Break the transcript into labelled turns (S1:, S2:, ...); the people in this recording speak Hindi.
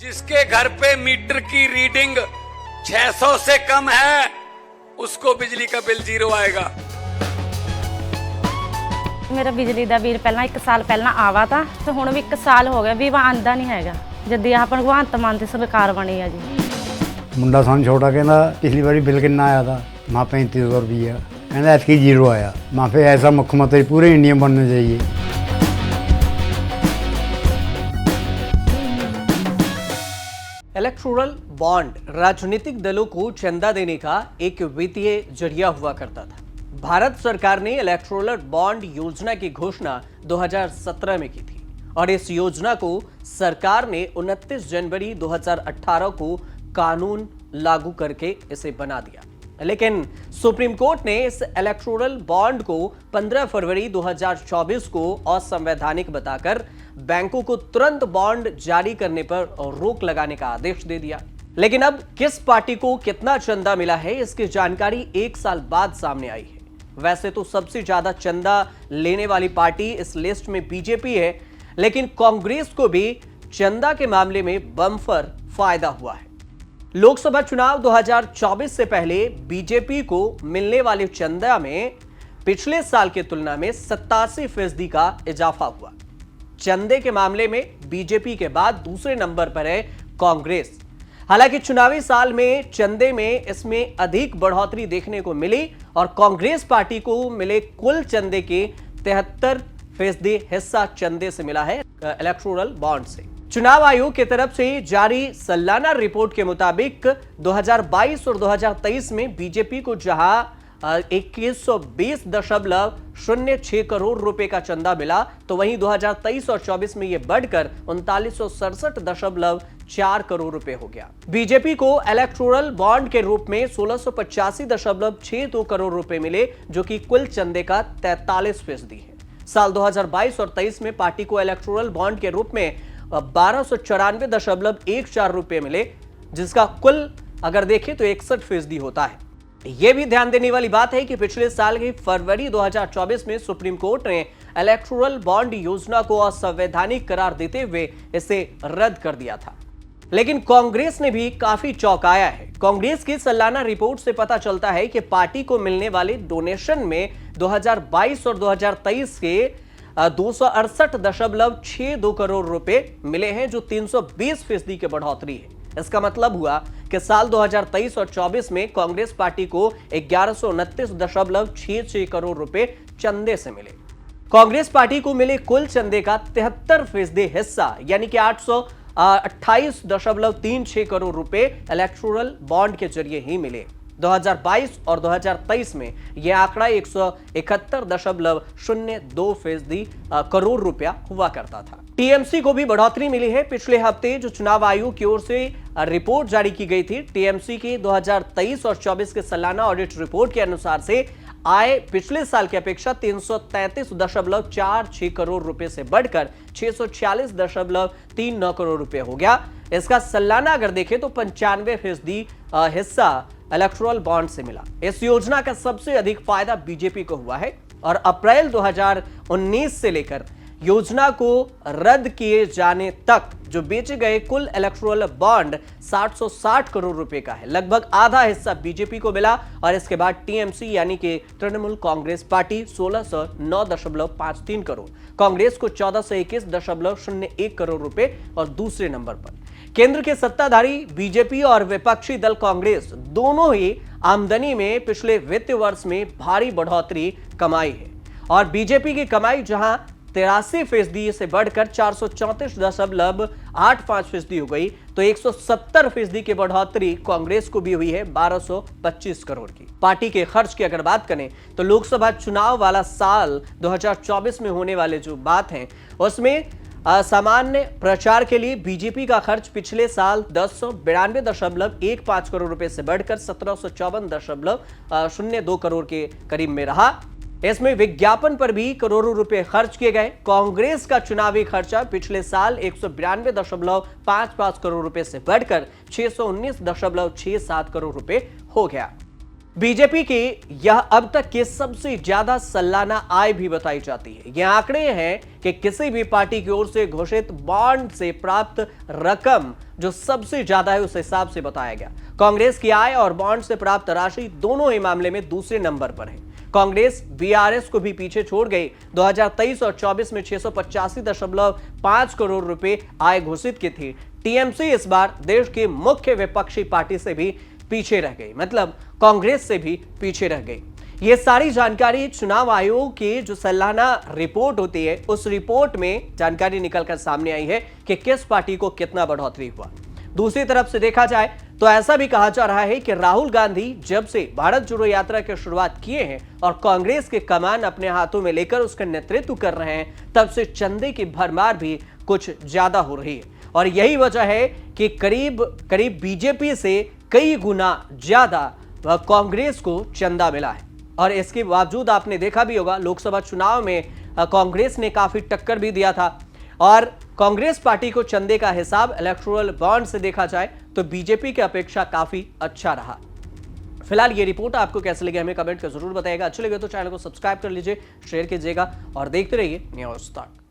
S1: जिसके घर पे मीटर की रीडिंग 600 से कम है उसको बिजली का बिल 0 आएगा।
S2: मेरा बिजली ਦਾ ਬਿੱਲ ਪਹਿਲਾਂ 1 ਸਾਲ ਪਹਿਲਾਂ ਆਵਾ ਤਾਂ ਤੇ ਹੁਣ ਵੀ 1 ਸਾਲ ਹੋ ਗਿਆ ਵੀ ਆਂਦਾ ਨਹੀਂ ਹੈਗਾ ਜਦ ਇਹ ਆਪਾਂ ਭਗਵੰਤ ਮਾਨ ਦੀ ਸਰਕਾਰ ਬਣੀ ਆ ਜੀ।
S3: ਮੁੰਡਾ ਸਾਨੂੰ ਛੋਟਾ ਕਹਿੰਦਾ ਪਿਛਲੀ ਵਾਰੀ ਬਿੱਲ ਕਿੰਨਾ ਆਇਆ था माँ 3500 रुपया कहना ऐसी 0 आया। माँ फिर ऐसा मुख्यमंत्री पूरे इंडिया में बनना चाहिए।
S4: इलेक्टोरल बॉन्ड राजनीतिक दलों को चंदा देने का एक वित्तीय जरिया हुआ करता था। भारत सरकार ने इलेक्टोरल बॉन्ड योजना की घोषणा 2017 में की थी और इस योजना को सरकार ने 29 जनवरी 2018 को कानून लागू करके इसे बना दिया। लेकिन सुप्रीम कोर्ट ने इस इलेक्टोरल बॉन्ड को 15 फरवरी 2024 को असंवैधानिक बताकर बैंकों को तुरंत बॉन्ड जारी करने पर रोक लगाने का आदेश दे दिया। लेकिन अब किस पार्टी को कितना चंदा मिला है इसकी जानकारी 1 साल बाद सामने आई है। वैसे तो सबसे ज्यादा चंदा लेने वाली पार्टी इस लिस्ट में बीजेपी है, लेकिन कांग्रेस को भी चंदा के मामले में बम्पर फायदा हुआ है। लोकसभा चुनाव 2024 से पहले बीजेपी को मिलने वाले चंदा में पिछले साल की तुलना में 87% का इजाफा हुआ। चंदे के मामले में बीजेपी के बाद दूसरे नंबर पर है कांग्रेस। हालांकि चुनावी साल में चंदे में इसमें अधिक बढ़ोतरी देखने को मिली और कांग्रेस पार्टी को मिले कुल चंदे के 73% हिस्सा चंदे से मिला है इलेक्टोरल बॉन्ड से। चुनाव आयोग की तरफ से जारी सालाना रिपोर्ट के मुताबिक 2022 और 2023 में बीजेपी को जहां 2120.06 करोड़ रुपए का चंदा मिला, तो वहीं 2023 और 24 में यह बढ़कर 3967.4 करोड़ रुपए हो गया। बीजेपी को इलेक्टोरल बॉन्ड के रूप में 1685.62 करोड़ रुपए मिले, जो कि कुल चंदे का 43% है। साल 2022 और 23 में पार्टी को इलेक्टोरल बॉन्ड के रूप में 1294.14 रुपए मिले, जिसका कुल अगर देखें तो 61% होता है। यह भी ध्यान देने वाली बात है कि पिछले साल की फरवरी 2024 में सुप्रीम कोर्ट ने इलेक्टोरल बॉन्ड योजना को असंवैधानिक करार देते हुए इसे रद्द कर दिया था। लेकिन कांग्रेस ने भी काफी चौंकाया है। कांग्रेस की सालाना रिपोर्ट से पता चलता है कि पार्टी को मिलने वाले डोनेशन में 2022 और 2023 के 268.62 करोड़ रुपए मिले हैं, जो 320% की बढ़ोतरी है। इसका मतलब हुआ कि साल 2023 और 24 में कांग्रेस पार्टी को 1129.66 करोड़ रुपए चंदे से मिले। कांग्रेस पार्टी को मिले कुल चंदे का 73% हिस्सा यानी कि 828.36 करोड़ रुपए इलेक्टोरल बॉन्ड के जरिए ही मिले। 2022 और 2023 में यह आंकड़ा 171.02% करोड़ रुपया हुआ करता था। टीएमसी को भी बढ़ोतरी मिली है। पिछले हफ्ते जो चुनाव आयोग की ओर से रिपोर्ट जारी की गई थी, टीएमसी की 2023 और 24 के सालाना ऑडिट रिपोर्ट के अनुसार से आय पिछले साल की अपेक्षा 333.46 करोड़ रुपए से बढ़कर 646.39 करोड़ रुपए हो गया। इसका सालाना अगर देखें तो 95% हिस्सा इलेक्टोरल बॉन्ड से मिला। इस योजना का सबसे अधिक फायदा बीजेपी को हुआ है और अप्रैल 2019 से लेकर योजना को रद्द किए जाने तक जो बेचे गए कुल इलेक्टोरल बॉन्ड 760 करोड़ रुपए का है। लगभग आधा हिस्सा बीजेपी को मिला और इसके बाद टीएमसी यानी कि तृणमूल कांग्रेस पार्टी 1609.53 करोड़, कांग्रेस को 1421.01 करोड़ रुपए और दूसरे नंबर पर। केंद्र के सत्ताधारी बीजेपी और विपक्षी दल कांग्रेस दोनों ही आमदनी में पिछले वित्तीय वर्ष में भारी बढ़ोतरी कमाई है और बीजेपी की कमाई जहां 83% से बढ़कर 434.85% हो गई, तो 170% की बढ़ोतरी कांग्रेस को भी हुई है 1225 करोड़ की। पार्टी के खर्च की अगर बात करें तो लोकसभा चुनाव वाला साल 2024 में होने वाले जो बात है उसमें सामान्य प्रचार के लिए बीजेपी का खर्च पिछले साल 1092.15 करोड़ रुपए से बढ़कर 1754.02 करोड़ के करीब में रहा। इसमें विज्ञापन पर भी करोड़ों रुपए खर्च किए गए। कांग्रेस का चुनावी खर्चा पिछले साल 192.55 करोड़ रुपए से बढ़कर 619.67 करोड़ रुपए हो गया। बीजेपी की यह अब तक की सबसे ज्यादा सालाना आय भी बताई जाती है। यह आंकड़े हैं कि किसी भी पार्टी की ओर से घोषित बॉन्ड से प्राप्त रकम जो सबसे ज्यादा है उस हिसाब से बताया गया। कांग्रेस की आय और बॉन्ड से प्राप्त राशि दोनों ही मामले में दूसरे नंबर पर है। कांग्रेस बीआरएस को भी पीछे छोड़ गई। 2023 और 24 में 685.5 करोड़ रुपए आय घोषित की थी। टीएमसी इस बार देश की मुख्य विपक्षी पार्टी से भी पीछे रह गई, मतलब कांग्रेस से भी पीछे रह गई। ये सारी जानकारी चुनाव आयोग की जो सालाना रिपोर्ट होती है उस रिपोर्ट में जानकारी निकलकर सामने आई है कि किस पार्टी को कितना बढ़ोतरी हुआ। दूसरी तरफ से देखा जाए तो ऐसा भी कहा जा रहा है कि राहुल गांधी जब से भारत जोड़ो यात्रा की शुरुआत किए हैं और कांग्रेस के कमान अपने हाथों में लेकर उसका नेतृत्व कर रहे हैं, तब से चंदे की भरमार भी कुछ ज्यादा हो रही है। और यही वजह है कि करीब करीब बीजेपी से कई गुना ज्यादा कांग्रेस को चंदा मिला है। और इसके बावजूद आपने देखा भी होगा लोकसभा चुनाव में कांग्रेस ने काफी टक्कर भी दिया था। और कांग्रेस पार्टी को चंदे का हिसाब इलेक्टोरल बॉन्ड से देखा जाए तो बीजेपी की अपेक्षा काफी अच्छा रहा। फिलहाल ये रिपोर्ट आपको कैसे लगी हमें कमेंट कर जरूर बताइएगा। अच्छे लगे तो चैनल को सब्सक्राइब कर लीजिए, शेयर कीजिएगा और देखते रहिए न्यूज़ तक।